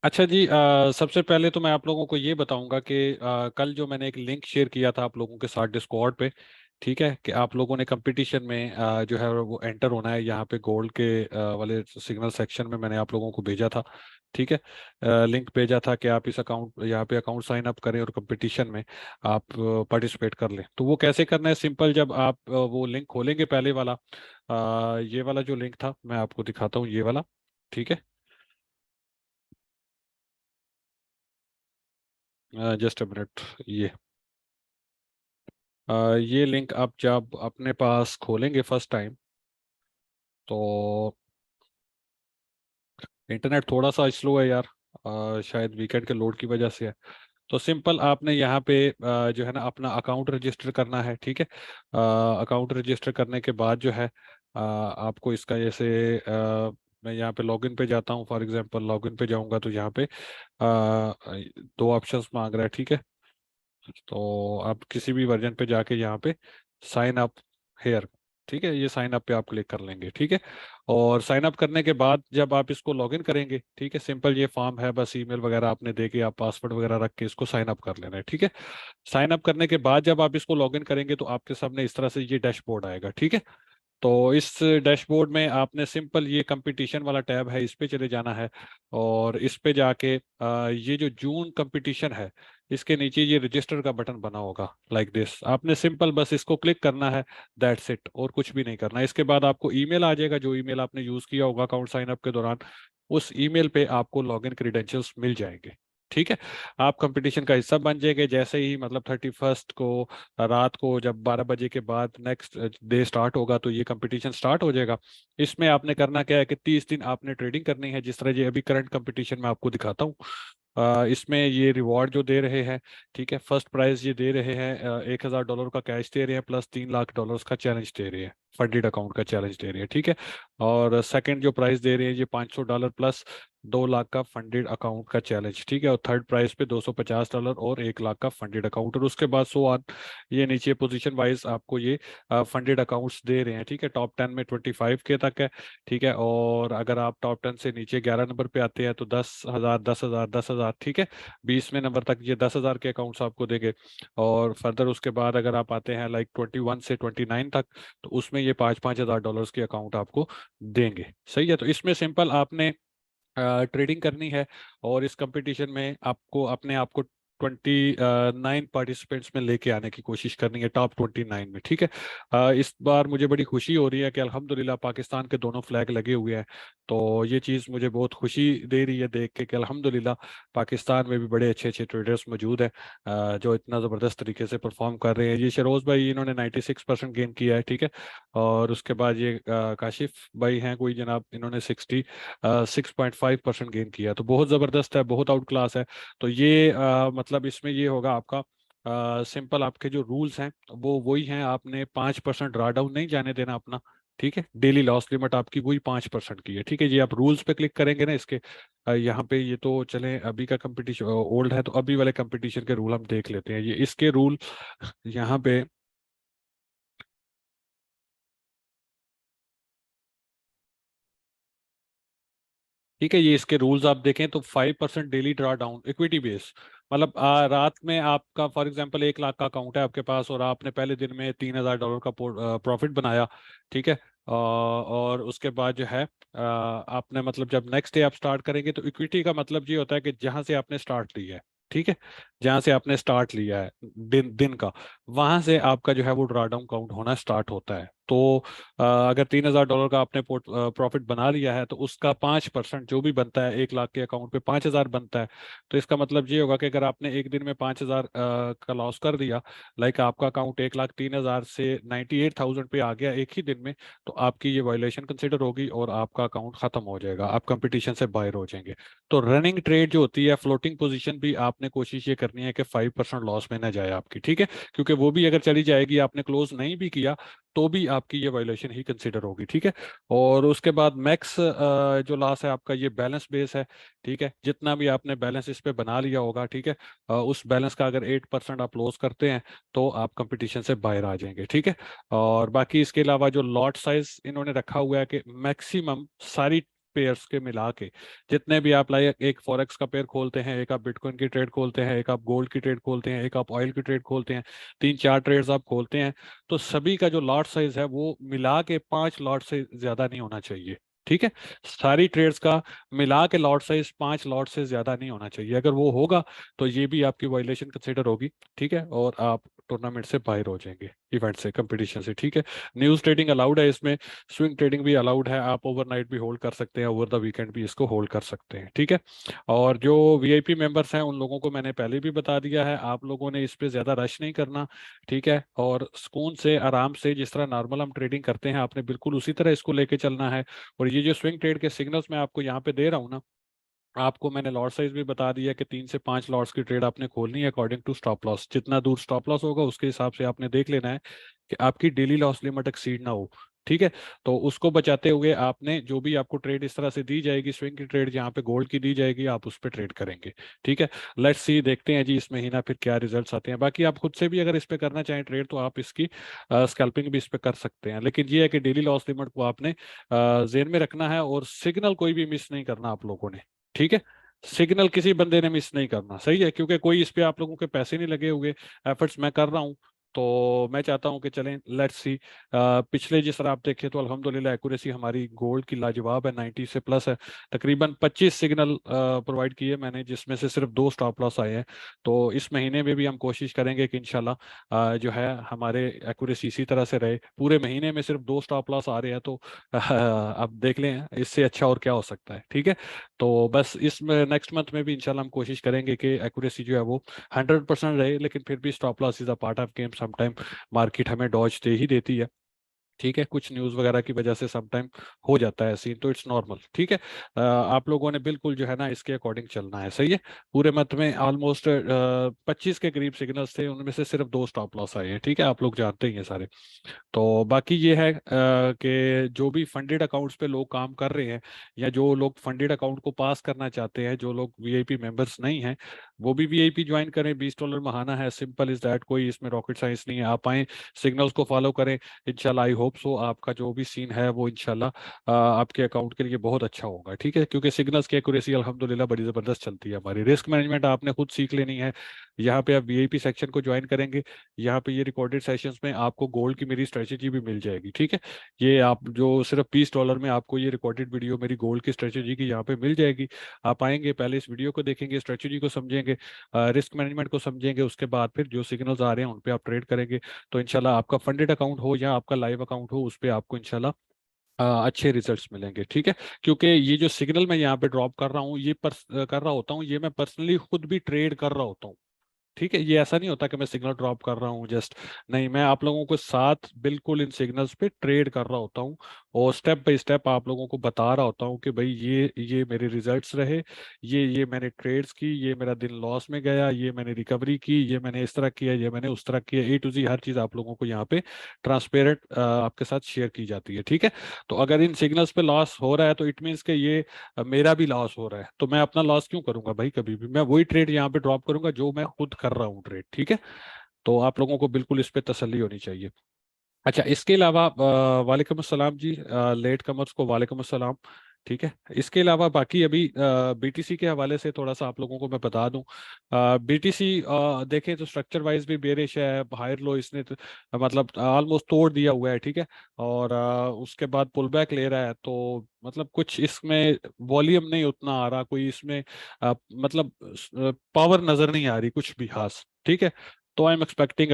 अच्छा जी, सबसे पहले तो मैं आप लोगों को ये बताऊंगा कि कल जो मैंने एक लिंक शेयर किया था आप लोगों के साथ डिस्कॉर्ड पे। ठीक है कि आप लोगों ने कंपटीशन में जो है वो एंटर होना है यहाँ पे गोल्ड के वाले सिग्नल सेक्शन में मैंने आप लोगों को भेजा था। ठीक है, लिंक भेजा था कि आप इस अकाउंट यहाँ पे अकाउंट साइन अप करें और कंपटीशन में आप पार्टिसिपेट कर लें। तो वो कैसे करना है, सिंपल, जब आप वो लिंक खोलेंगे पहले वाला, ये वाला जो लिंक था मैं आपको दिखाता हूँ, ये वाला। ठीक है, जस्ट अ मिनट। ये लिंक आप जब अपने पास खोलेंगे फर्स्ट टाइम, तो इंटरनेट थोड़ा सा स्लो है यार, शायद वीकेंड के लोड की वजह से है। तो सिंपल आपने यहाँ पे जो है ना अपना अकाउंट रजिस्टर करना है। ठीक है, अकाउंट रजिस्टर करने के बाद जो है आपको इसका जैसे मैं यहाँ पे लॉगिन पे जाता हूँ, फॉर एग्जांपल लॉगिन पे जाऊँगा तो यहाँ पे दो ऑप्शंस मांग रहा है। ठीक है, तो आप किसी भी वर्जन पे जाके यहाँ पे साइन अप हेयर, ठीक है, ये साइन अप पे आप क्लिक कर लेंगे। ठीक है, और साइन अप करने के बाद जब आप इसको लॉगिन करेंगे, ठीक है, सिंपल ये फॉर्म है, बस ईमेल वगैरह आपने दे के आप पासवर्ड वगैरह रख के इसको साइन अप कर लेना है। ठीक है, साइन अप करने के बाद जब आप इसको लॉगिन करेंगे तो आपके सामने इस तरह से ये डैशबोर्ड आएगा। ठीक है, तो इस डैशबोर्ड में आपने सिंपल ये कंपटीशन वाला टैब है, इस पे चले जाना है। और इस पे जाके ये जो जून कंपटीशन है, इसके नीचे ये रजिस्टर का बटन बना होगा लाइक दिस, आपने सिंपल बस इसको क्लिक करना है। दैट्स इट, और कुछ भी नहीं करना है। इसके बाद आपको ईमेल आ जाएगा, जो ईमेल आपने यूज किया होगा अकाउंट साइन अप के दौरान, उस ईमेल पे आपको लॉगिन क्रीडेंशियल्स मिल जाएंगे। ठीक है, आप कंपटीशन का हिस्सा बन जाएंगे जैसे ही, मतलब 31st को रात को जब 12 बजे के बाद नेक्स्ट डे स्टार्ट होगा तो ये कंपटीशन स्टार्ट हो जाएगा। इसमें आपने करना क्या है कि 30 दिन आपने ट्रेडिंग करनी है, जिस तरह ये अभी करंट कंपटीशन में आपको दिखाता हूँ। इसमें ये रिवॉर्ड जो दे रहे हैं, ठीक है, फर्स्ट प्राइज ये दे रहे हैं $1,000 का कैश दे रहे हैं, प्लस $3 लाख का चैलेंज दे रहे हैं, फंडेड अकाउंट का चैलेंज दे रहे हैं। ठीक है, और सेकंड जो प्राइस दे रहे हैं ये $500 प्लस 2 लाख का फंडेड अकाउंट का चैलेंज। ठीक है, और थर्ड प्राइस पे $250 और 1 लाख का फंडेड अकाउंट, और उसके बाद सो ऑन, ये नीचे पोजीशन वाइज आपको ये फंडेड अकाउंट्स दे रहे हैं। ठीक है, टॉप 10 में 25 के तक है। ठीक है, और अगर आप टॉप 10 से नीचे 11 नंबर पे आते हैं तो 10,000, 10,000, 10,000। ठीक है, 20वें नंबर तक ये 10,000 के अकाउंट्स आपको देंगे। और फर्दर उसके बाद अगर आप आते हैं लाइक 21 से 29 तक, तो उसमें ये 5-5 हज़ार डॉलर्स के अकाउंट आपको देंगे। सही है, तो इसमें सिंपल आपने ट्रेडिंग करनी है, और इस कंपटीशन में आपको अपने आप को 29 पार्टिसिपेंट्स में लेके आने की कोशिश करनी है, टॉप 29 में। ठीक है, इस बार मुझे बड़ी खुशी हो रही है कि अल्हम्दुलिल्लाह पाकिस्तान के दोनों फ्लैग लगे हुए हैं। तो ये चीज़ मुझे बहुत खुशी दे रही है देख के कि अल्हम्दुलिल्लाह पाकिस्तान में भी बड़े अच्छे अच्छे ट्रेडर्स मौजूद हैं जो इतना ज़बरदस्त तरीके से परफॉर्म कर रहे हैं। ये शरोज भाई, इन्होंने 96% गेन किया है। ठीक है, और उसके बाद ये काशिफ भाई हैं कोई जनाब, इन्होंने 6.5% गेन किया, तो बहुत ज़बरदस्त है, बहुत आउट क्लास है। तो ये मतलब इसमें ये होगा आपका सिंपल, आपके जो रूल्स हैं वो वही हैं, आपने 5% ड्रा डाउन नहीं जाने देना अपना। ठीक है, डेली लॉस लिमिट आपकी वही 5% की है। ठीक है, ये आप रूल्स पे क्लिक करेंगे ना इसके, यहाँ पे ये तो चले अभी का कंपटीशन ओल्ड है, तो अभी वाले कंपटीशन के रूल हम देख लेते हैं। ये इसके रूल यहाँ पे, ठीक है, ये इसके रूल्स आप देखें तो 5% daily draw down equity base, मतलब रात में आपका फॉर एग्जांपल 1 लाख का अकाउंट है आपके पास और आपने पहले दिन में $3,000 का प्रॉफिट बनाया। ठीक है, और उसके बाद जो है आपने मतलब जब नेक्स्ट डे आप स्टार्ट करेंगे तो इक्विटी का मतलब ये होता है कि जहां से आपने स्टार्ट लिया है, ठीक है, जहां से आपने स्टार्ट लिया है दिन दिन का, वहां से आपका जो है वो ड्रा डाउन काउंट होना स्टार्ट होता है। तो अगर $3,000 का आपने प्रॉफिट बना लिया है तो उसका 5% जो भी बनता है, 1 लाख के अकाउंट पे 5,000 बनता है। तो इसका मतलब ये होगा कि अगर आपने एक दिन में 5,000 का लॉस कर दिया, लाइक आपका अकाउंट 1,03,000 से 98,000 पे आ गया एक ही दिन में, तो आपकी ये वायलेशन कंसिडर होगी और आपका अकाउंट खत्म हो जाएगा, आप कंपटीशन से बाहर हो जाएंगे। तो रनिंग ट्रेड जो होती है, फ्लोटिंग पोजीशन भी आपने कोशिश ये करनी है कि 5% लॉस में ना जाए आपकी। ठीक है, क्योंकि वो भी अगर चली जाएगी, आपने क्लोज नहीं भी किया, तो भी आपकी ये वायलेशन ही कंसिडर होगी। ठीक है, और उसके बाद मैक्स जो लॉस है आपका, ये बैलेंस बेस है। ठीक है, जितना भी आपने बैलेंस इस पे बना लिया होगा, ठीक है, उस बैलेंस का अगर 8% आप लॉस करते हैं तो आप कंपटीशन से बाहर आ जाएंगे। ठीक है, और बाकी इसके अलावा जो लॉट साइज इन्होंने रखा हुआ है कि मैक्सिमम सारी पेयर्स के मिला के, जितने भी आप लाइक एक फॉरेक्स का पेयर खोलते हैं, एक आप बिटकॉइन की ट्रेड खोलते हैं, एक आप गोल्ड की ट्रेड खोलते हैं, एक आप ऑयल की ट्रेड खोलते हैं, 3-4 ट्रेड्स आप खोलते हैं, तो सभी का जो लॉट साइज है वो मिला के 5 लॉट से ज्यादा नहीं होना चाहिए। ठीक है, सारी ट्रेड्स का मिला के लॉट साइज 5 लॉट से ज्यादा नहीं होना चाहिए। अगर वो होगा तो ये भी आपकी वायलेशन कंसिडर होगी। ठीक है, और आप टूर्नामेंट से बाहर हो जाएंगे, इवेंट से, कंपटीशन से। ठीक है, न्यूज ट्रेडिंग अलाउड है इसमें, स्विंग ट्रेडिंग भी अलाउड है, आप ओवरनाइट भी होल्ड कर सकते हैं, ओवर द वीकेंड भी इसको होल्ड कर सकते हैं। ठीक है, और जो वीआईपी मेंबर्स हैं उन लोगों को मैंने पहले भी बता दिया है, आप लोगों ने इस पे ज्यादा रश नहीं करना। ठीक है, और सुकून से आराम से जिस तरह नॉर्मल हम ट्रेडिंग करते हैं आपने बिल्कुल उसी तरह इसको लेके चलना है। और ये जो स्विंग ट्रेड के सिग्नल्स मैं आपको यहाँ पे दे रहा हूँ ना, आपको मैंने लॉट साइज भी बता दिया कि 3 से 5 लॉट्स की ट्रेड आपने खोलनी है अकॉर्डिंग टू स्टॉप लॉस। जितना दूर स्टॉप लॉस होगा उसके हिसाब से आपने देख लेना है कि आपकी डेली लॉस लिमिट एक्सीड ना हो। ठीक है, तो उसको बचाते हुए आपने जो भी आपको ट्रेड इस तरह से दी जाएगी, स्विंग की ट्रेड जहाँ पे गोल्ड की दी जाएगी, आप उस पर ट्रेड करेंगे। ठीक है, लेट्स सी, देखते हैं जी इस महीना फिर क्या रिजल्ट्स आते हैं। बाकी आप खुद से भी अगर इस पे करना चाहें ट्रेड तो आप इसकी स्कैल्पिंग भी इस पे कर सकते हैं, लेकिन ये है कि डेली लॉस लिमिट को आपने जेन में रखना है, और सिग्नल कोई भी मिस नहीं करना आप लोगों ने। ठीक है, सिग्नल किसी बंदे ने मिस नहीं करना, सही है, क्योंकि कोई इस पे आप लोगों के पैसे नहीं लगे हुए, एफर्ट्स मैं कर रहा हूँ। तो मैं चाहता हूं कि चलें, लेट्स सी। पिछले जिस तरह आप देखें तो अल्हम्दुलिल्लाह एक्यूरेसी हमारी गोल्ड की लाजवाब है, 90 से प्लस है। तकरीबन 25 सिग्नल प्रोवाइड किए मैंने, जिसमें से सिर्फ 2 स्टॉप लॉस आए हैं। तो इस महीने में भी हम कोशिश करेंगे कि इंशाल्लाह जो है हमारे एक्यूरेसी इसी तरह से रहे। पूरे महीने में सिर्फ 2 स्टॉप लॉस आ रहे हैं, तो अब देख लें इससे अच्छा और क्या हो सकता है। ठीक है, तो बस इस नेक्स्ट मंथ में भी इंशाल्लाह हम कोशिश करेंगे कि एक्यूरेसी जो है वो 100% रहे, लेकिन फिर भी stop loss is a part of game, sometime market हमें डॉज दे ही देती है। ठीक है, कुछ न्यूज़ वगैरह की वजह से समटाइम हो जाता है सीन, तो इट्स नॉर्मल। ठीक है, आप लोगों ने बिल्कुल जो है ना इसके अकॉर्डिंग चलना है, सही है। पूरे मंथ में ऑलमोस्ट 25 के करीब सिग्नल्स थे, उनमें से सिर्फ 2 स्टॉप लॉस आए हैं। ठीक है, आप लोग जानते ही हैं सारे। तो बाकी ये है कि जो भी फंडेड अकाउंट्स पे लोग काम कर रहे हैं, या जो लोग फंडेड अकाउंट को पास करना चाहते हैं, जो लोग वीआईपी मेंबर्स नहीं हैं, वो भी वीआईपी ज्वाइन करें। $20 महाना है, सिंपल इज दैट, कोई इसमें रॉकेट साइंस नहीं है। आप आए, सिग्नल्स को फॉलो करें, इंशाल्लाह आई होप सो आपका जो भी सीन है वो इंशाल्लाह आपके अकाउंट के लिए बहुत अच्छा होगा। ठीक है, क्योंकि सिग्नल्स की एक्यूरेसी अल्हम्दुलिल्लाह बड़ी ज़बरदस्त चलती है हमारी। रिस्क मैनेजमेंट आपने खुद सीख लेनी है। यहाँ पे आप वीआईपी सेक्शन को ज्वाइन करेंगे, यहाँ पे ये रिकॉर्डेड सेशंस में आपको गोल्ड की मेरी स्ट्रेटेजी भी मिल जाएगी। ठीक है, ये आप जो सिर्फ $20 में आपको ये रिकॉर्डेड वीडियो मेरी गोल्ड की स्ट्रेटेजी की यहाँ पे मिल जाएगी। आप आएंगे, पहले इस वीडियो को देखेंगे, स्ट्रेटेजी को समझेंगे, रिस्क मैनेजमेंट को समझेंगे, उसके बाद फिर जो सिग्नल्स आ रहे हैं उन पे आप ट्रेड करेंगे। तो इंशाल्लाह आपका फंडेड अकाउंट हो या आपका लाइव अकाउंट हो, उस पे आपको इंशाल्लाह अच्छे रिजल्ट्स मिलेंगे। ठीक है, क्योंकि ये जो सिग्नल मैं यहाँ पे ड्रॉप कर रहा हूँ, ये कर रहा होता हूँ, ये मैं पर्सनली खुद भी ट्रेड कर रहा होता हूँ। ठीक है, ये ऐसा नहीं होता कि मैं सिग्नल ड्रॉप कर रहा हूँ जस्ट, नहीं, मैं आप लोगों के साथ बिल्कुल इन सिग्नल्स पे ट्रेड कर रहा होता हूँ, और स्टेप बाय स्टेप आप लोगों को बता रहा होता हूँ कि भाई ये मेरे रिजल्ट्स रहे, ये मैंने ट्रेड्स की, ये मेरा दिन लॉस में गया, ये मैंने रिकवरी की, ये मैंने इस तरह किया, ये मैंने उस तरह किया, ए टू जी हर चीज़ आप लोगों को यहाँ पे ट्रांसपेरेंट आपके साथ शेयर की जाती है। ठीक है, तो अगर इन सिग्नल्स पे लॉस हो रहा है तो इट मीन्स कि ये मेरा भी लॉस हो रहा है, तो मैं अपना लॉस क्यों करूंगा भाई? कभी भी मैं वही ट्रेड यहाँ पे ड्रॉप करूंगा जो मैं खुद कर रहा हूँ ट्रेड। ठीक है, तो आप लोगों को बिल्कुल इस पे तसल्ली होनी चाहिए। अच्छा, इसके अलावा वालेकुम अस्सलाम जी, लेट कमर्स को वालेकुम अस्सलाम। ठीक है, इसके अलावा बाकी अभी बीटीसी के हवाले से थोड़ा सा आप लोगों को मैं बता दूं। बीटीसी देखें तो स्ट्रक्चर वाइज भी बेरिश है, हायर लो इसने तो, मतलब ऑलमोस्ट तोड़ दिया हुआ है। ठीक है, और उसके बाद पुल बैक ले रहा है, तो मतलब कुछ इसमें वॉल्यूम नहीं उतना आ रहा, कोई इसमें मतलब पावर नजर नहीं आ रही कुछ भी खास। ठीक है, तो आई एम एक्सपेक्टिंग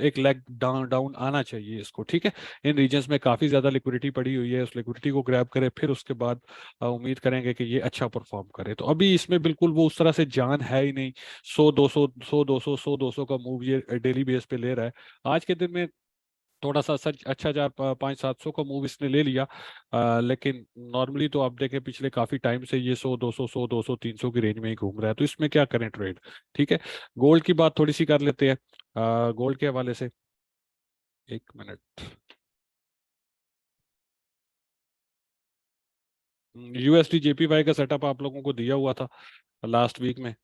एक लेग डाउन डाउन आना चाहिए इसको। ठीक है, इन रीजन्स में काफी ज्यादा लिक्विडिटी पड़ी हुई है, उस लिक्विडिटी को ग्रैब करें, फिर उसके बाद उम्मीद करेंगे कि ये अच्छा परफॉर्म करे। तो अभी इसमें बिल्कुल वो उस तरह से जान है ही नहीं। 100 200 का मूव ये डेली बेस पे ले रहा है। आज के दिन में थोड़ा सा सच अच्छा 4 5 700 का मूव इसने ले लिया, लेकिन नॉर्मली तो आप देखें पिछले काफी टाइम से ये 100 200 300 की रेंज में ही घूम रहा है, तो इसमें क्या करें ट्रेड? ठीक है, गोल्ड की बात थोड़ी सी कर लेते हैं, गोल्ड के हवाले से। एक मिनट, यूएसडी जेपीवाई का सेटअप आप लोगों को दिया हुआ था लास्ट वीक में।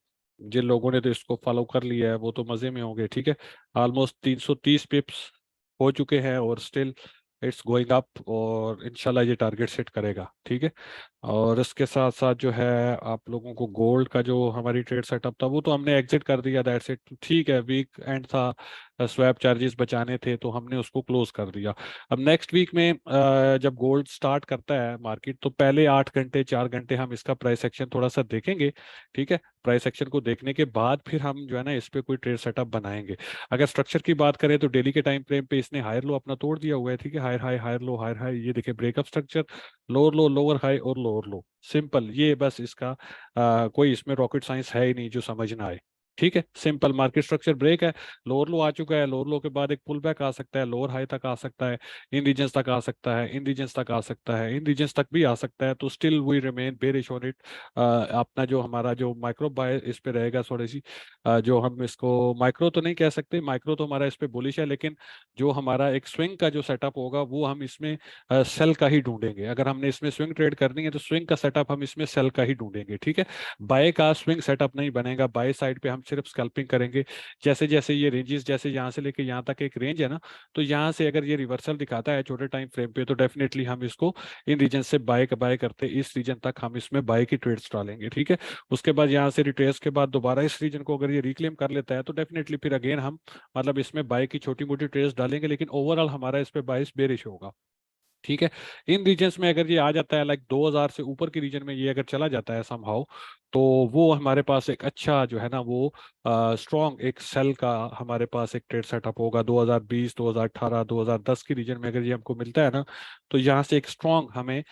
जिन लोगों ने तो इसको फॉलो कर लिया है वो तो मजे में होंगे। ठीक है, ऑलमोस्ट 330 पिप्स हो चुके हैं, और स्टिल इट्स गोइंग अप और इंशाल्लाह ये टारगेट सेट करेगा, ठीक है। और इसके साथ साथ जो है आप लोगों को गोल्ड का जो हमारी ट्रेड सेटअप था वो तो हमने एग्जिट कर दिया, दैट्स इट, ठीक है। वीक एंड था, स्वैप चार्जेस बचाने थे तो हमने उसको क्लोज कर दिया। अब नेक्स्ट वीक में जब गोल्ड स्टार्ट करता है मार्केट, तो पहले 8 घंटे 4 घंटे हम इसका प्राइस एक्शन थोड़ा सा देखेंगे, ठीक है। प्राइस एक्शन को देखने के बाद फिर हम जो है ना इस पे कोई ट्रेड सेटअप बनाएंगे। अगर स्ट्रक्चर की बात करें तो डेली के टाइम फ्रेम पे इसने हायर लो अपना तोड़ दिया हुआ है, ठीक है। Higher high higher low higher high, ये देखिए breakup structure, lower low lower high और लोअर लो, सिंपल। ये बस इसका कोई इसमें रॉकेट साइंस है ही नहीं जो समझ ना आए, ठीक है। सिंपल मार्केट स्ट्रक्चर ब्रेक है, लोअर लो आ चुका है, लोअर लो के बाद एक पुल बैक आ सकता है, लोअर हाई तक आ सकता है, इन रीजन्स तक आ सकता है, इन रीजन्स तक आ सकता है, इन रीजन्स तक भी आ सकता है, तो still we remain bearish on it. अपना जो हमारा जो माइक्रो बाय इस पे रहेगा थोड़ी सी, जो हम इसको माइक्रो तो नहीं कह सकते, माइक्रो तो हमारा इस पे बुलिश है, लेकिन जो हमारा एक स्विंग का जो सेटअप होगा वो हम इसमें सेल का ही ढूंढेंगे। अगर हमने इसमें स्विंग ट्रेड करनी है तो स्विंग का सेटअप हम इसमें सेल का ही ढूंढेंगे, ठीक है। बाय का स्विंग सेटअप नहीं बनेगा, बाय साइड पे हम सिर्फ स्कैल्पिंग करेंगे। जैसे जैसे ये रेंजेस, जैसे यहाँ से लेके यहाँ तक एक रेंज है ना, तो यहाँ से अगर ये रिवर्सल दिखाता है छोटे टाइम फ्रेम पे तो डेफिनेटली हम इसको इन रीजन से बाय बाय करते इस रीजन तक हम इसमें बाय की ट्रेड्स डालेंगे, ठीक है। उसके बाद यहाँ से रिट्रेस के बाद दोबारा इस रीजन को अगर ये रिक्लेम कर लेता है तो डेफिनेटली फिर अगेन हम मतलब इसमें बाय की छोटी मोटी ट्रेड्स डालेंगे, लेकिन ओवरऑल हमारा इस पे बाइस बेरिश होगा, ठीक है। इन रीजन्स में अगर ये आ जाता है लाइक 2000 से ऊपर के रीजन में ये अगर चला जाता है समहाउ, तो वो हमारे पास एक अच्छा जो है ना वो स्ट्रॉन्ग एक सेल का हमारे पास एक ट्रेड सेटअप होगा। 2020 2018 2010 के रीजन में अगर ये हमको मिलता है ना, तो यहाँ से एक स्ट्रॉन्ग हमें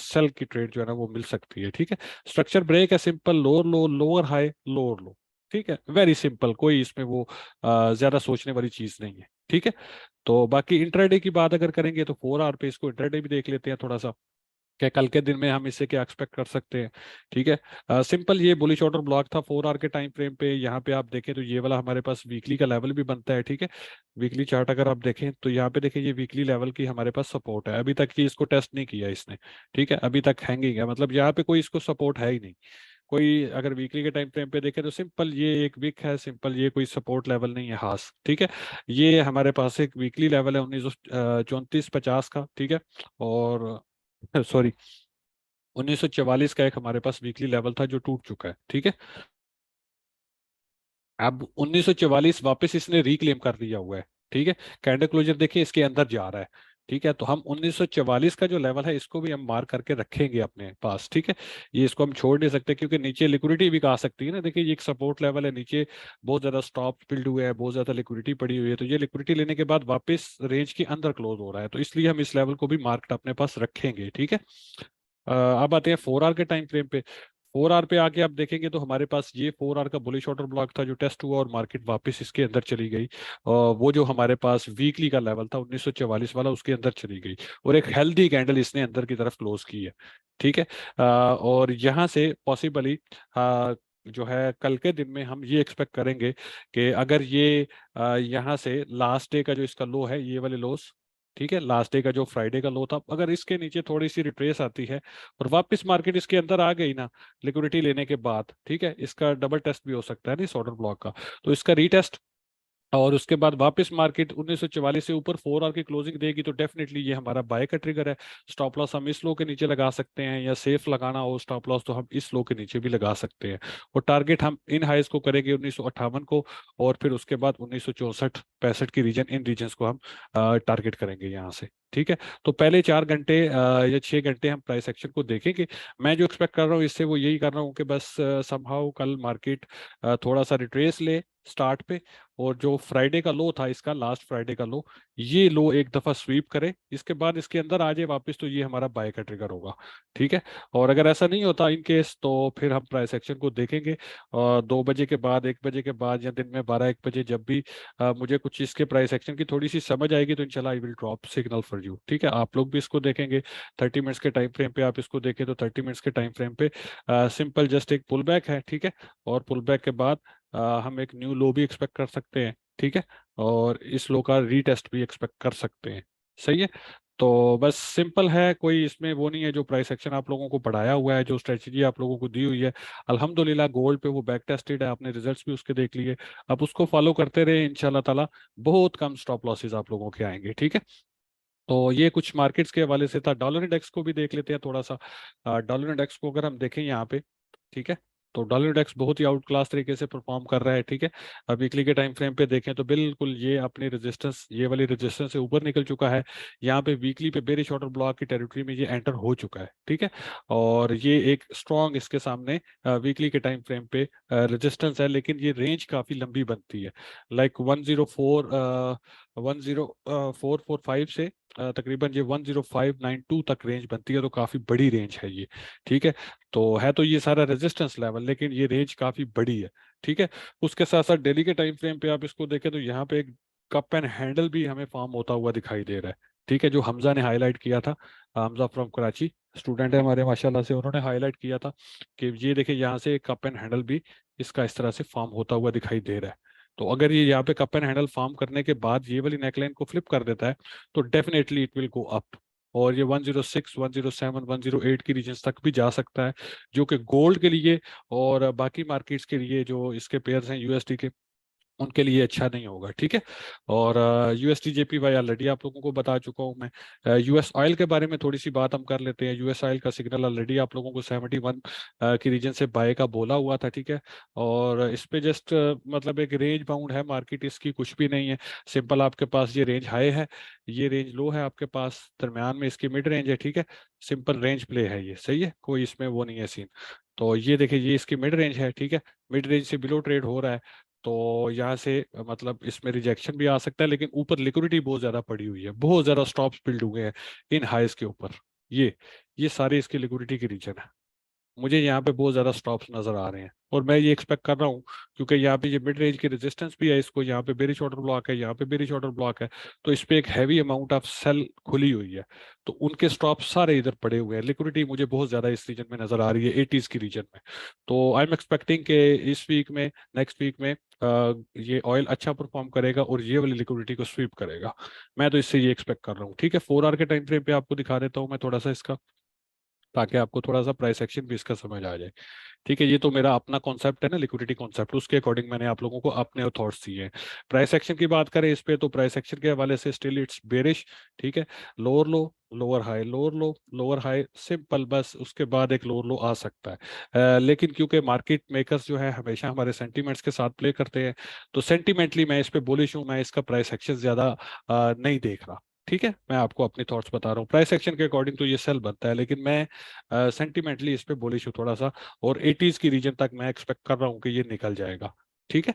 सेल की ट्रेड जो है ना वो मिल सकती है, ठीक है। स्ट्रक्चर ब्रेक है, simple lower low lower high lower लो, ठीक है। वेरी सिंपल, कोई इसमें वो ज्यादा सोचने वाली चीज नहीं है, ठीक है। तो बाकी इंट्राडे की बात अगर करेंगे तो 4 आवर पे इसको इंट्राडे भी देख लेते हैं थोड़ा सा, क्या कल के दिन में हम इससे क्या एक्सपेक्ट कर सकते हैं, ठीक है। सिंपल ये बुलिश ऑर्डर ब्लॉक था 4 आवर के टाइम फ्रेम पे। यहाँ पे आप देखें तो ये वाला हमारे पास वीकली का लेवल भी बनता है, ठीक है। वीकली चार्ट अगर आप देखें तो यहाँ पे देखें ये वीकली लेवल की हमारे पास सपोर्ट है, अभी तक ये इसको टेस्ट नहीं किया इसने, ठीक है। अभी तक हैंगिंग है, मतलब यहाँ पे कोई इसको सपोर्ट है ही नहीं कोई। अगर वीकली के टाइम फ्रेम पे देखें तो सिंपल ये एक वीक है, सिंपल ये कोई सपोर्ट लेवल नहीं है खास, ठीक है। ये हमारे पास एक वीकली लेवल है 1934-50 का, ठीक है। और सॉरी 1944 का एक हमारे पास वीकली लेवल था जो टूट चुका है, ठीक है। अब 1944 वापस इसने रिक्लेम कर दिया हुआ है, ठीक है। कैंडल क्लोजर देखिए इसके अंदर जा रहा है, ठीक है। तो हम 1944 का जो लेवल है इसको भी हम मार्क करके रखेंगे अपने पास, ठीक है। ये इसको हम छोड़ नहीं सकते क्योंकि नीचे लिक्विडिटी भी आ सकती है ना। देखिए ये एक सपोर्ट लेवल है, नीचे बहुत ज्यादा स्टॉप बिल्ड हुए हैं, बहुत ज्यादा लिक्विडिटी पड़ी हुई है, तो ये लिक्विडिटी लेने के बाद वापस रेंज के अंदर क्लोज हो रहा है, तो इसलिए हम इस लेवल को भी मार्क अपने पास रखेंगे, ठीक है। अब आते हैं 4 आवर के टाइम फ्रेम पे। 4 आवर पे आके आप देखेंगे तो हमारे पास ये 4 आवर का बुलिश ऑर्डर ब्लॉक था जो टेस्ट हुआ और मार्केट वापस इसके अंदर चली गई। वो जो हमारे पास वीकली का लेवल था 1944 वाला उसके अंदर चली गई और एक हेल्दी कैंडल इसने अंदर की तरफ क्लोज की है, ठीक है। और यहाँ से पॉसिबली जो है कल के दिन में हम ये एक्सपेक्ट करेंगे कि अगर ये यहाँ से लास्ट डे का जो इसका लो है ये वाले लोस, ठीक है, लास्ट डे का जो फ्राइडे का लो था, अगर इसके नीचे थोड़ी सी रिट्रेस आती है और वापस मार्केट इसके अंदर आ गई ना लिक्विडिटी लेने के बाद, ठीक है, इसका डबल टेस्ट भी हो सकता है ना इस ऑर्डर ब्लॉक का, तो इसका रीटेस्ट और उसके बाद वापस मार्केट 1944 से ऊपर 4 आवर की क्लोजिंग देगी तो डेफिनेटली ये हमारा बाय का ट्रिगर है। स्टॉप लॉस हम इस लो के नीचे लगा सकते हैं या सेफ लगाना हो स्टॉप लॉस तो हम इस लो के नीचे भी लगा सकते हैं। और टारगेट हम इन हाइज को करेंगे 1958 को और फिर उसके बाद 1964 65 की रीजन, इन रीजन को हम टारगेट करेंगे यहाँ से, ठीक है। तो पहले 4 घंटे या 6 घंटे हम प्राइस एक्शन को देखेंगे। मैं जो एक्सपेक्ट कर रहा हूँ इससे वो यही कर रहा हूँ कि बस समहाउ कल मार्केट थोड़ा सा रिट्रेस ले स्टार्ट पे, और जो फ्राइडे का लो था इसका लास्ट फ्राइडे का लो, ये लो एक दफा स्वीप करे, इसके बाद इसके अंदर आ जाए वापस तो ये हमारा बाय का ट्रिगर होगा, ठीक है। और अगर ऐसा नहीं होता इन केस तो फिर हम प्राइस एक्शन को देखेंगे 2 बजे के बाद 1 बजे के बाद या दिन में 12-1 बजे जब भी मुझे कुछ इसके प्राइस एक्शन की थोड़ी सी समझ आएगी तो इंशाल्लाह I will drop signal for you, ठीक है। आप लोग भी इसको देखेंगे 30 मिनट्स के टाइम फ्रेम पे, आप इसको देखें तो 30 मिनट्स के टाइम फ्रेम पे सिंपल जस्ट एक पुल बैक है, ठीक है। और पुल बैक के बाद हम एक न्यू लो भी एक्सपेक्ट कर सकते हैं, ठीक है। और इस लो का रीटेस्ट भी एक्सपेक्ट कर सकते हैं, सही है। तो बस सिंपल है, कोई इसमें वो नहीं है। जो प्राइस एक्शन आप लोगों को बढ़ाया हुआ है, जो स्ट्रेटजी आप लोगों को दी हुई है, अल्हम्दुलिल्लाह गोल्ड पे वो बैक टेस्टेड है, आपने रिजल्ट्स भी उसके देख लिए। आप उसको फॉलो करते रहे इंशाल्लाह ताला बहुत कम स्टॉप लॉसेस आप लोगों के आएंगे, ठीक है। तो ये कुछ मार्केट्स के हवाले से था। डॉलर इंडेक्स को भी देख लेते हैं थोड़ा सा। डॉलर इंडेक्स को अगर हम देखें यहाँ पे, ठीक है, तो डॉलर इंडेक्स बहुत ही आउट क्लास तरीके से परफॉर्म कर रहा है, ठीक है। अब वीकली के टाइम फ्रेम पे देखें तो बिल्कुल ये अपनी रेजिस्टेंस, ये वाली रेजिस्टेंस से ऊपर निकल चुका है। यहाँ पे वीकली पे बेरिश ऑर्डर ब्लॉक की टेरिटरी में ये एंटर हो चुका है, ठीक है। और ये एक स्ट्रॉन्ग इसके सामने वीकली के टाइम फ्रेम पे रेजिस्टेंस है, लेकिन ये रेंज काफी लंबी बनती है। लाइक 104 से तकरीबन ये 10592 तक रेंज बनती है, तो काफी बड़ी रेंज है ये, ठीक है। तो है तो ये सारा रेजिस्टेंस लेवल, लेकिन ये रेंज काफी बड़ी है, ठीक है। उसके साथ साथ डेली के टाइम फ्रेम पे आप इसको देखें तो यहाँ पे एक कप एंड हैंडल भी हमें फॉर्म होता हुआ दिखाई दे रहा है, ठीक है, जो हमजा ने हाईलाइट किया था। हमजा फ्रॉम कराची स्टूडेंट है हमारे माशाल्लाह से, उन्होंने हाईलाइट किया था कि ये देखिए यहाँ से कप एंड हैंडल भी इसका इस तरह से फॉर्म होता हुआ दिखाई दे रहा है। तो अगर ये यहाँ पे कप एंड हैंडल फॉर्म करने के बाद ये वाली नेकलाइन को फ्लिप कर देता है, तो definitely it will go up, और ये 106, 107, 108 की रीजन तक भी जा सकता है, जो कि गोल्ड के लिए और बाकी मार्केट्स के लिए जो इसके पेयर्स हैं यूएसडी के, उनके लिए अच्छा नहीं होगा, ठीक है। और यूएसडी जेपीवाई ऑलरेडी आप लोगों को बता चुका हूं मैं। यूएस ऑयल के बारे में थोड़ी सी बात हम कर लेते हैं। यूएस ऑयल का सिग्नल ऑलरेडी आप लोगों को 71 की रीजन से बाय का बोला हुआ था, ठीक है। और इस पे जस्ट मतलब एक रेंज बाउंड है मार्केट, इसकी कुछ भी नहीं है। सिंपल आपके पास ये रेंज हाई है, ये रेंज लो है आपके पास, दरम्यान में इसकी मिड रेंज है, ठीक है। सिंपल रेंज प्ले है ये, सही है, कोई इसमें वो नहीं है सीन। तो ये देखिए ये इसकी मिड रेंज है, ठीक है। मिड रेंज से बिलो ट्रेड हो रहा है, तो यहाँ से मतलब इसमें रिजेक्शन भी आ सकता है, लेकिन ऊपर लिक्विडिटी बहुत ज्यादा पड़ी हुई है, बहुत ज्यादा स्टॉप्स बिल्ड हुए हैं इन हाइस के ऊपर। ये ये सारे इसके लिक्विडिटी के रीजन है। मुझे यहाँ पे बहुत ज्यादा स्टॉप्स नजर आ रहे हैं, और मैं ये एक्सपेक्ट कर रहा हूँ, क्योंकि यहाँ पे ये मिड रेंज की रेजिस्टेंस भी है, इसको यहाँ पे बेरिश ऑर्डर ब्लॉक है, यहाँ पे बेरिश ऑर्डर ब्लॉक है, तो इस पे एक हैवी अमाउंट ऑफ सेल खुली हुई है। तो उनके स्टॉप सारे इधर पड़े हुए हैं। लिक्विडिटी मुझे बहुत ज्यादा इस रीजन में नजर आ रही है, 80s की रीजन में। तो आई एम एक्सपेक्टिंग कि इस वीक में, नेक्स्ट वीक में ये ऑयल अच्छा परफॉर्म करेगा और ये वाली लिक्विडिटी को स्वीप करेगा। मैं तो इससे ये एक्सपेक्ट कर रहा हूँ, ठीक है। 4 आवर के टाइम फ्रेम पे आपको दिखा देता हूँ मैं थोड़ा सा इसका, ताकि आपको थोड़ा सा प्राइस एक्शन भी इसका समझ आ जाए, ठीक है। ये तो मेरा अपना कॉन्सेप्ट है ना, लिक्विडिटी कॉन्सेप्ट, उसके अकॉर्डिंग मैंने आप लोगों को अपने थॉट्स दिए हैं। प्राइस एक्शन की बात करें इस पे, तो प्राइस एक्शन के हवाले से स्टिल इट्स बेरिश, ठीक है। Lower low, lower high, lower low, lower high, simple, बस उसके बाद एक लोअर लो आ सकता है। लेकिन क्योंकि मार्केट मेकर्स जो है हमेशा हमारे सेंटीमेंट्स के साथ प्ले करते हैं, तो सेंटीमेंटली मैं इस पे बुलिश हूँ, मैं इसका प्राइस एक्शन ज्यादा नहीं देख रहा, ठीक है। मैं आपको अपनी थॉट्स बता रहा हूँ, प्राइस एक्शन के अकॉर्डिंग तो ये सेल बनता है, लेकिन मैं सेंटिमेंटली इस पे बुलिश हूँ थोड़ा सा, और 80s की रीजन तक मैं एक्सपेक्ट कर रहा हूँ कि ये निकल जाएगा, ठीक है।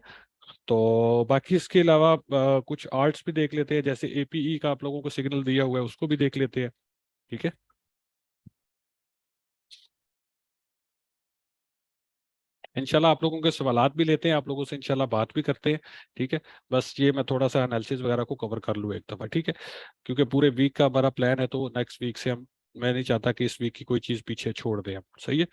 तो बाकी इसके अलावा कुछ आर्ट्स भी देख लेते हैं, जैसे एपीई का आप लोगों को सिग्नल दिया हुआ है, उसको भी देख लेते हैं, ठीक है। इंशाल्लाह आप लोगों के सवालात भी लेते हैं, आप लोगों से इंशाल्लाह बात भी करते हैं, ठीक है। बस ये मैं थोड़ा सा एनालिसिस वगैरह को कवर कर लूँ एक दफ़ा, ठीक है, क्योंकि पूरे वीक का हमारा प्लान है, तो नेक्स्ट वीक से हम, मैं नहीं चाहता कि इस वीक की कोई चीज़ पीछे छोड़ दें हम, सही है।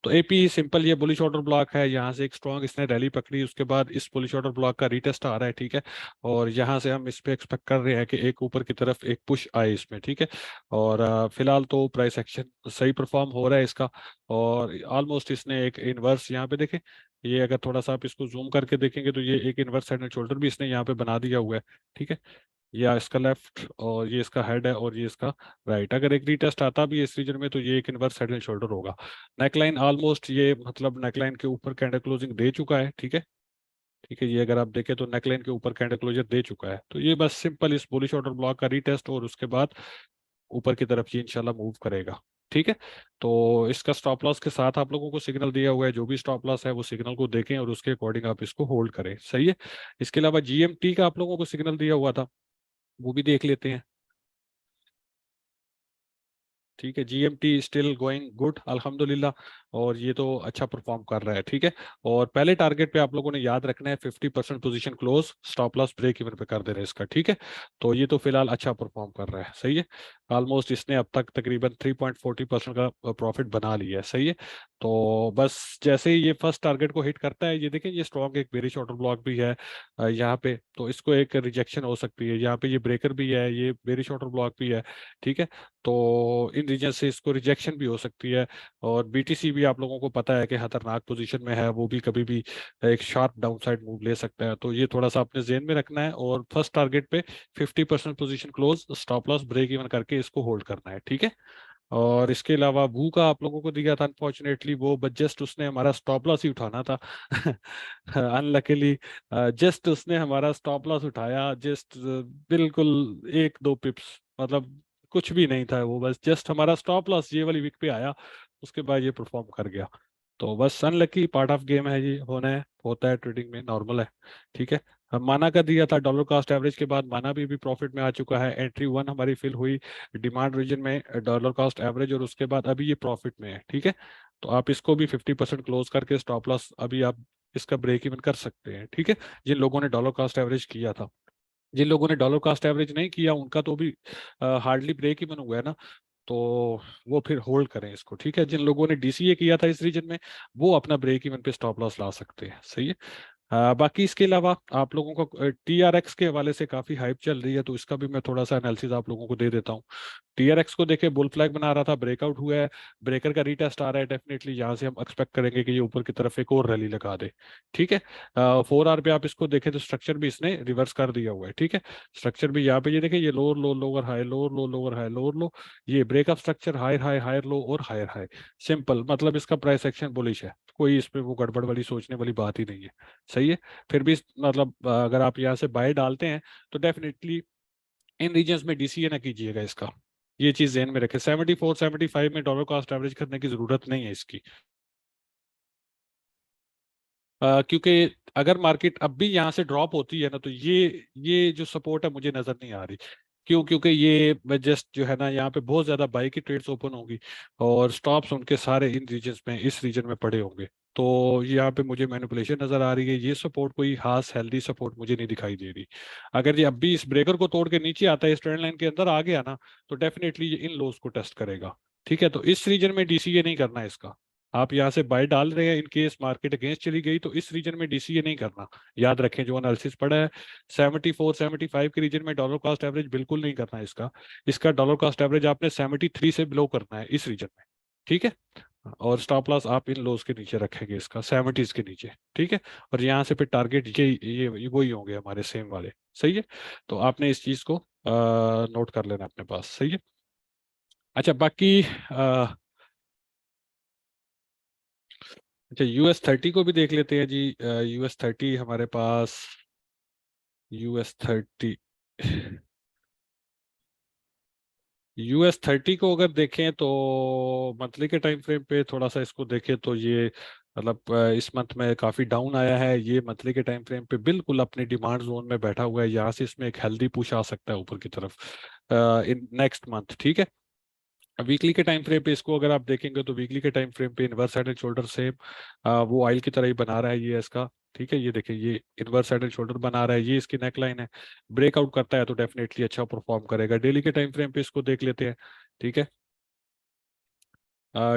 तो एपी सिंपल ये बुलिश ऑर्डर ब्लॉक है, यहाँ से एक स्ट्रॉन्ग इसने रैली पकड़ी, उसके बाद इस बुलिश ऑर्डर ब्लॉक का रीटेस्ट आ रहा है, ठीक है। और यहाँ से हम इस पे एक्सपेक्ट कर रहे हैं कि एक ऊपर की तरफ एक पुश आए इसमें, ठीक है। और फिलहाल तो प्राइस एक्शन सही परफॉर्म हो रहा है इसका, और ऑलमोस्ट इसने एक इनवर्स यहाँ पे देखें, ये अगर थोड़ा सा आप इसको जूम करके देखेंगे तो ये एक इनवर्स हेड एंड शोल्डर भी इसने यहाँ पे बना दिया हुआ है, ठीक है। ये इसका लेफ्ट, और ये इसका हेड है, और ये इसका राइट। अगर एक रीटेस्ट आता भी है इस रीजन में, तो ये एक इनवर्स हेड एंड शोल्डर होगा। नेकलाइन ऑलमोस्ट ये मतलब नेकलाइन के ऊपर कैंडल क्लोजिंग दे चुका है, ठीक है। ठीक है, ये अगर आप देखें तो नेकलाइन के ऊपर कैंडल क्लोजर दे चुका है, तो ये बस सिंपल इस बुलिश ऑर्डर ब्लॉक का रीटेस्ट, और उसके बाद ऊपर की तरफ ये इंशाल्लाह मूव करेगा, ठीक है। तो इसका स्टॉप लॉस के साथ आप लोगों को सिग्नल दिया हुआ है, जो भी स्टॉप लॉस है वो सिग्नल को देखें और उसके अकॉर्डिंग आप इसको होल्ड करें, सही है। इसके अलावा जीएमटी का आप लोगों को सिग्नल दिया हुआ था, वो भी देख लेते हैं, ठीक है। जीएमटी स्टिल गोइंग गुड अल्हम्दुलिल्लाह, और ये तो अच्छा परफॉर्म कर रहा है, ठीक है। और पहले टारगेट पे आप लोगों ने याद रखना है 50% position close, stop loss break even पे कर देना है इसका, ठीक है। तो ये तो फिलहाल अच्छा परफॉर्म कर रहा है, सही है। ऑलमोस्ट इसने अब तक तकरीबन 3.40% का प्रॉफिट बना लिया है, सही है। तो बस जैसे ही ये फर्स्ट टारगेट को हिट करता है, ये देखें ये स्ट्रॉन्ग एक बेरिश ऑर्डर ब्लॉक भी है यहाँ पे, तो इसको एक रिजेक्शन हो सकती है, यहाँ पे ये ब्रेकर भी है, ये बेरिश ऑर्डर ब्लॉक भी है, ठीक है। तो इन रीजन से इसको रिजेक्शन भी हो सकती है। और बीटीसी भी आप लोगों को पता है कि खतरनाक पोजीशन में है, वो भी कभी भी एक शार्प डाउन साइड मूव ले सकता है। तो ये थोड़ा सा अपने जेहन में रखना है, और फर्स्ट टारगेट पे 50% position close, stop loss break even करके इसको होल्ड करना है, ठीक है। और इसके अलावा वू का आप लोगों को दिया था अनफॉर्चुनेटली, वो बस जस्ट उसने हमारा स्टॉप लॉस ही उठाना था। अनलकीली जस्ट उसने हमारा स्टॉप लॉस उठाया, जस्ट बिल्कुल एक दो पिप्स, मतलब कुछ भी नहीं था, वो बस जस्ट हमारा स्टॉप लॉस ये वाली वीक पे आया, उसके बाद ये परफॉर्म कर गया। तो बस अनलकी, पार्ट ऑफ गेम है, ये होना है, होता है ट्रेडिंग में, नॉर्मल है, ठीक है। हम माना का दिया था डॉलर कॉस्ट एवरेज के बाद, माना भी प्रॉफिट में आ चुका है, एंट्री वन हमारी फिल हुई डिमांड रीजन में डॉलर कॉस्ट एवरेज, और उसके बाद अभी ये प्रॉफिट में है, ठीक है। तो आप इसको भी 50% क्लोज करके स्टॉप लॉस अभी आप इसका ब्रेक इवन कर सकते हैं, ठीक है। जिन लोगों ने डॉलर कॉस्ट एवरेज किया था, जिन लोगों ने डॉलर कॉस्ट एवरेज नहीं किया उनका तो अभी हार्डली ब्रेक इवन हुआ है ना, तो वो फिर होल्ड करें इसको, ठीक है। जिन लोगों ने डीसीए किया था इस रीजन में, वो अपना ब्रेक इवन पे स्टॉप लॉस ला सकते हैं, सही है। बाकी इसके अलावा आप लोगों को टीआरएक्स के हवाले से काफी हाइप चल रही है, तो इसका भी मैं थोड़ा सा एनालिसिस आप लोगों को दे देता हूँ। टीआरएक्स को देखे बुल फ्लैग बना रहा था, ब्रेकआउट हुआ है, ब्रेकर का रीटेस्ट आ रहा है, डेफिनेटली यहाँ से हम एक्सपेक्ट करेंगे कि ये ऊपर की तरफ एक और रैली लगा दे, ठीक है। 4 आवर पे आप इसको देखें तो स्ट्रक्चर भी इसने रिवर्स कर दिया हुआ है, ठीक है। स्ट्रक्चर भी यहाँ पे ये देखें, ये lower low lower high, lower low lower high lower low, ये breakup structure, higher high higher low और हायर हाई, सिंपल, मतलब इसका प्राइस एक्शन बुलिश है, कोई इसमें वो गड़बड़ वाली सोचने वाली बात ही नहीं है, सही है। फिर भी मतलब अगर आप यहाँ से बाय डालते हैं तो डेफिनेटली इन रीजन्स में डीसीए ना कीजिएगा इसका, ये चीज ध्यान में रखें। 74 75 में डॉलर कॉस्ट एवरेज करने की जरूरत नहीं है इसकी, क्योंकि अगर मार्केट अब भी यहाँ से ड्रॉप होती है ना, तो ये जो सपोर्ट है मुझे नजर नहीं आ रही। क्यों? क्योंकि ये जस्ट जो है ना, यहाँ पे बहुत ज्यादा बाई की ट्रेड्स ओपन होंगी, और स्टॉप्स उनके सारे इन रीजन्स में, इस रीजन में पड़े होंगे। तो यहाँ पे मुझे मैनिपुलेशन नजर आ रही है, ये सपोर्ट कोई खास हेल्दी सपोर्ट मुझे नहीं दिखाई दे रही। अगर ये अब भी इस ब्रेकर को तोड़ के नीचे आता है, इस ट्रेंड लाइन के अंदर आ गया ना, तो डेफिनेटली ये इन लोज को टेस्ट करेगा, ठीक है। तो इस रीजन में डीसीए नहीं करना है इसका, आप यहाँ से बाय डाल रहे हैं, इन केस मार्केट अगेंस्ट चली गई तो इस रीजन में डीसीए नहीं करना, याद रखें जो एनालिसिस पड़ा है। 74 75 के रीजन में डॉलर कॉस्ट एवरेज बिल्कुल नहीं करना है इसका, इसका डॉलर कॉस्ट एवरेज आपने 73 से बिलो करना है इस रीजन में, ठीक है। और स्टॉप लॉस आप इन लोज के नीचे रखेंगे इसका, 70s के नीचे, ठीक है। और यहाँ से फिर टारगेट ये वही होंगे हमारे सेम वाले, सही है। तो आपने इस चीज को नोट कर लेना अपने पास, सही है। अच्छा बाकी अच्छा US 30 को भी देख लेते हैं जी। US 30 हमारे पास, US 30, US 30 को अगर देखें तो मंथली के टाइम फ्रेम पे थोड़ा सा इसको देखें तो ये मतलब इस मंथ में काफी डाउन आया है, ये मंथली के टाइम फ्रेम पे बिल्कुल अपने डिमांड जोन में बैठा हुआ है, यहाँ से इसमें एक हेल्दी पुश आ सकता है ऊपर की तरफ इन नेक्स्ट मंथ, ठीक है। वीकली के टाइम फ्रेम पे इसको अगर आप देखेंगे तो वीकली के टाइम फ्रेम पे inverse side and shoulder same वो ऑयल की तरह ही बना रहा है ये इसका, ठीक है। ये देखिए, ये इनवर्स साइड एंड शोल्डर बना रहा है, ये इसकी नेक लाइन है, ब्रेकआउट करता है तो डेफिनेटली अच्छा परफॉर्म करेगा। डेली के टाइम फ्रेम पे इसको देख लेते हैं, ठीक है।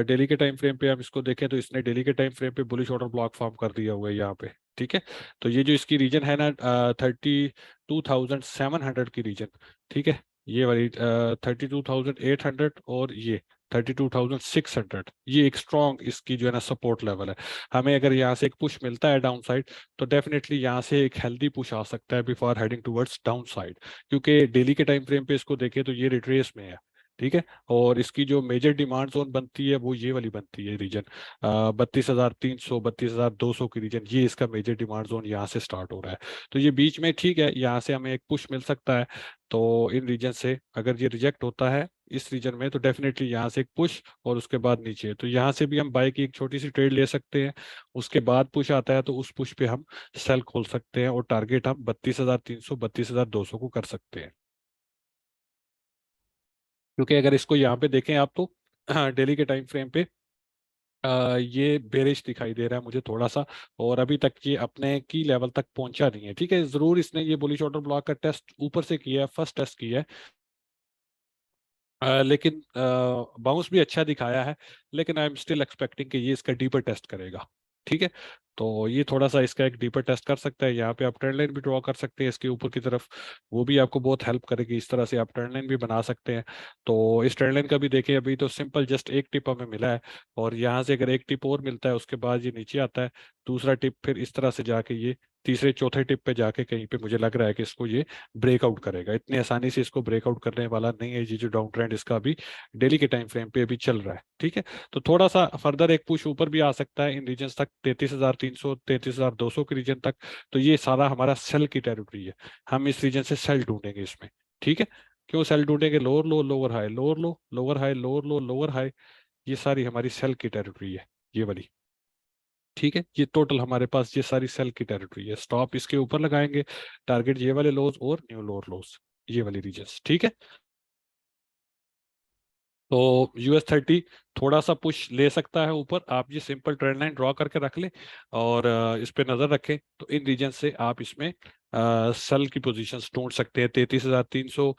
डेली के टाइम फ्रेम पे हम इसको देखें तो इसने डेली के टाइम फ्रेम पे बुलिश ऑर्डर ब्लॉक फॉर्म कर दिया हुआ है यहाँ पे, ठीक है। तो ये जो इसकी रीजन है ना, 32,700 की रीजन, ठीक है। ये वाली 32,800 और ये 32,600, ये एक स्ट्रॉन्ग इसकी जो है ना सपोर्ट लेवल है। हमें अगर यहाँ से एक पुश मिलता है डाउन साइड, तो डेफिनेटली यहाँ से एक हेल्दी पुश आ सकता है before heading towards down side, क्योंकि डेली के टाइम फ्रेम पे इसको देखें तो ये रिट्रेस में है, ठीक है। और इसकी जो मेजर डिमांड जोन बनती है वो ये वाली बनती है रीजन, 32,300 32,200 की रीजन, ये इसका मेजर डिमांड जोन यहाँ से स्टार्ट हो रहा है। तो ये बीच में ठीक है, यहाँ से हमें एक पुश मिल सकता है। तो इन रीजन से अगर ये रिजेक्ट होता है इस रीजन में, तो डेफिनेटली यहाँ से एक पुश और उसके बाद नीचे, तो यहाँ से भी हम बाय की एक छोटी सी ट्रेड ले सकते हैं। उसके बाद पुश आता है तो उस पुश पे हम सेल खोल सकते हैं, और टारगेट हम 32,300 32,200 को कर सकते हैं। क्योंकि अगर इसको यहाँ पे देखें आप तो डेली के टाइम फ्रेम पे ये बेरिश दिखाई दे रहा है मुझे थोड़ा सा, और अभी तक ये अपने की लेवल तक पहुंचा नहीं है, ठीक है। जरूर इसने ये बुलिश ऑर्डर ब्लॉक का टेस्ट ऊपर से किया है, फर्स्ट टेस्ट किया है, लेकिन बाउंस भी अच्छा दिखाया है, लेकिन आई एम स्टिल एक्सपेक्टिंग कि ये इसका डीपर टेस्ट करेगा, ठीक है। तो ये थोड़ा सा इसका एक डीपर टेस्ट कर सकता है। यहाँ पे आप ट्रेंड लाइन भी ड्रॉ कर सकते हैं इसके ऊपर की तरफ, वो भी आपको बहुत हेल्प करेगी। इस तरह से आप ट्रेंड लाइन भी बना सकते हैं। तो इस ट्रेंड लाइन का भी देखिए, अभी तो सिंपल जस्ट एक टिप हमें मिला है, और यहाँ से अगर एक टिप और मिलता है उसके बाद ये नीचे आता है, दूसरा टिप फिर इस तरह से जाके ये तीसरे चौथे टिप पे जाके कहीं पे मुझे लग रहा है कि इसको ये ब्रेकआउट करेगा। इतनी आसानी से इसको ब्रेकआउट करने वाला नहीं है ये जो डाउन ट्रेंड इसका अभी डेली के टाइम फ्रेम पे अभी चल रहा है। ठीक है, तो थोड़ा सा फर्दर एक पुश ऊपर भी आ सकता है इन रीजन तक, 33,300 33,200 के रीजन तक। तो ये सारा हमारा सेल की टेरिटरी है, हम इस रीजन से सेल ढूंढेंगे इसमें। ठीक है, क्यों सेल ढूंढेंगे? Lower low lower high, lower low lower high, lower low lower high, ये सारी हमारी सेल की टेरिटरी है, ये वाली। ठीक है, ये टोटल हमारे पास ये सारी सेल की टेरिटरी है। स्टॉप इसके ऊपर लगाएंगे, टारगेट ये वाले लोज और न्यू लोअर लोज, ये वाली रीजन्स। ठीक है, तो US 30 थोड़ा सा पुश ले सकता है ऊपर, आप ये सिंपल ट्रेंड लाइन ड्रॉ करके रख लें और इस पे नजर रखें। तो इन रीजन से आप इसमें सेल की पोजीशंस ढूंढ सकते हैं। 33,300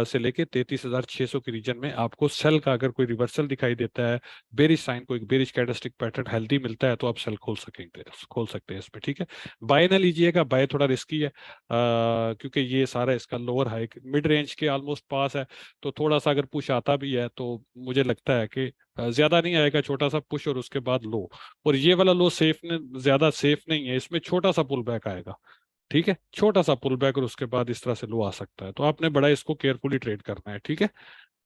से लेके 33,600 के रीजन में आपको सेल का अगर कोई रिवर्सल दिखाई देता है, बेरिश साइन, कोई बेरिश कैंडलस्टिक पैटर्न हेल्दी मिलता है, तो आप सेल खोल सकते हैं इसमें। ठीक है, बाय ना लीजिएगा, बाय थोड़ा रिस्की है क्योंकि ये सारा इसका लोअर हाई मिड रेंज के ऑलमोस्ट पास है। तो थोड़ा सा अगर पुश आता भी है तो मुझे लगता है कि ज्यादा नहीं आएगा, छोटा सा पुश और उसके बाद लो। और ये वाला लो सेफ ने ज्यादा सेफ नहीं है, इसमें छोटा सा पुल बैक आएगा। ठीक है, छोटा सा पुल बैक और उसके बाद इस तरह से लो आ सकता है, तो आपने बड़ा इसको केयरफुली ट्रेड करना है। ठीक है,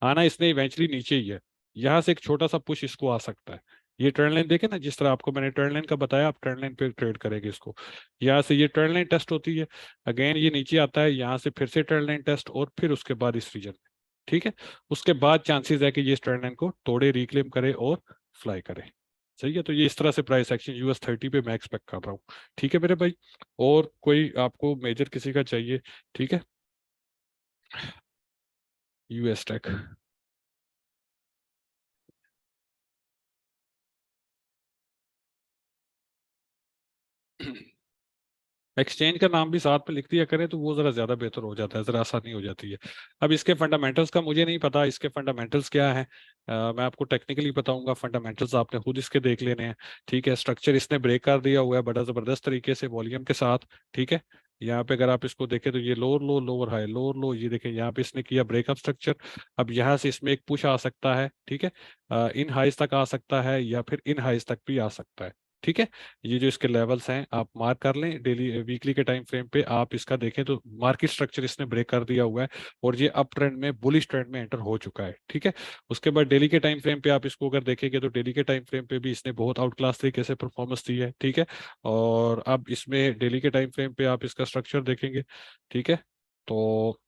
आना इसने इवेंचुअली नीचे ही है, यहाँ से एक छोटा सा पुश इसको आ सकता है। ये ट्रेंड लाइन देखे ना, जिस तरह आपको मैंने ट्रेंड लाइन का बताया, आप ट्रेंड लाइन पे ट्रेड करेंगे इसको। यहाँ से ये ट्रेंड लाइन टेस्ट होती है, अगेन ये नीचे आता है, यहाँ से फिर से ट्रेंड लाइन टेस्ट, और फिर उसके बाद इस रीजन में। ठीक है, उसके बाद चांसेस है कि ये ट्रेंड लाइन को तोड़े, रिक्लेम करे और फ्लाई करे। सही है, तो ये इस तरह से प्राइस एक्शन US 30 पे मैं एक्सपेक्ट कर रहा हूँ। ठीक है मेरे भाई, और कोई आपको मेजर किसी का चाहिए? ठीक है, US टेक। एक्सचेंज का नाम भी साथ में लिख दिया करें तो वो जरा ज्यादा बेहतर हो जाता है, जरा आसानी हो जाती है। अब इसके फंडामेंटल्स का मुझे नहीं पता, इसके फंडामेंटल्स क्या है, मैं आपको टेक्निकली बताऊंगा, फंडामेंटल्स आपने खुद इसके देख लेने हैं। ठीक है, स्ट्रक्चर इसने ब्रेक कर दिया हुआ है बड़ा जबरदस्त तरीके से वॉल्यूम के साथ। ठीक है, यहाँ पे अगर आप इसको देखें तो ये lower low lower high lower low, ये देखें यहाँ पे इसने किया ब्रेकअप स्ट्रक्चर। अब यहाँ से इसमें एक पुश आ सकता है। ठीक है, इन हाइज तक आ सकता है या फिर इन हाइज तक भी आ सकता है। ठीक है, ये जो इसके लेवल्स हैं आप मार्क कर लें, डेली वीकली के टाइम फ्रेम पे आप इसका देखें तो मार्केट स्ट्रक्चर इसने ब्रेक कर दिया हुआ है, और ये अप ट्रेंड में बुलिश ट्रेंड में एंटर हो चुका है। ठीक है, उसके बाद डेली के टाइम फ्रेम पे आप इसको अगर देखेंगे तो डेली के टाइम फ्रेम पे भी इसने बहुत आउट क्लास तरीके से परफॉर्मेंस दी है। ठीक है, और अब इसमें डेली के टाइम फ्रेम पे आप इसका स्ट्रक्चर देखेंगे। ठीक है, तो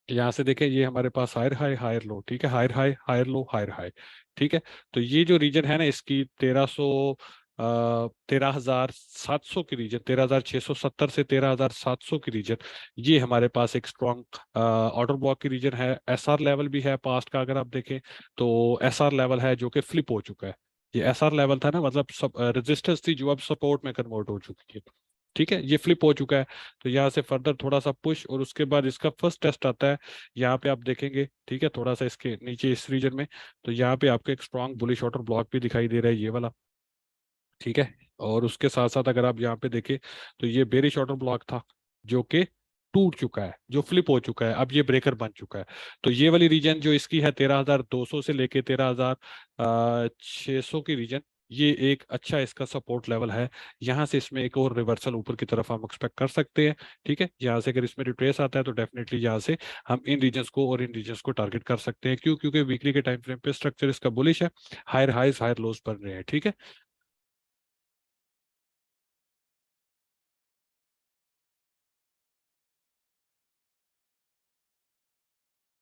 यहाँ से देखें, ये हमारे पास हायर हाई हायर लो। ठीक है, higher high higher low higher high. ठीक है, तो ये जो रीजन है ना इसकी 13,700 की रीजन, 13,670 से 13,700 की रीजन, ये हमारे पास एक स्ट्रॉन्ग ऑर्डर ब्लॉक की रीजन है। SR लेवल भी है पास्ट का, अगर आप देखें तो SR लेवल है जो कि फ्लिप हो चुका है। ये SR लेवल था ना, मतलब सब रेजिस्टेंस थी जो अब सपोर्ट में कन्वर्ट हो चुकी है। ठीक है, ये फ्लिप हो चुका है। तो यहाँ से फर्दर थोड़ा सा पुश, और उसके बाद इसका फर्स्ट टेस्ट आता है, यहाँ पे आप देखेंगे। ठीक है, थोड़ा सा इसके नीचे इस रीजन में, तो यहाँ पे आपको एक स्ट्रॉन्ग बुलिश ऑर्डर ब्लॉक भी दिखाई दे रहा है, ये वाला। ठीक है, और उसके साथ साथ अगर आप यहाँ पे देखें तो ये बेरिश ऑर्डर ब्लॉक था जो कि टूट चुका है, जो फ्लिप हो चुका है, अब ये ब्रेकर बन चुका है। तो ये वाली रीजन जो इसकी है 13,200 से लेके 13,600 की रीजन, ये एक अच्छा इसका सपोर्ट लेवल है। यहाँ से इसमें एक और रिवर्सल ऊपर की तरफ हम एक्सपेक्ट कर सकते हैं। ठीक है, यहाँ से अगर इसमें रिट्रेस आता है तो डेफिनेटली यहाँ से हम इन रीजन्स को और इन रीजन्स को टारगेट कर सकते हैं। क्यों? क्योंकि वीकली के टाइम फ्रेम पे स्ट्रक्चर इसका बुलिश है, हायर हाइज हायर लोज बन रहे हैं। ठीक है,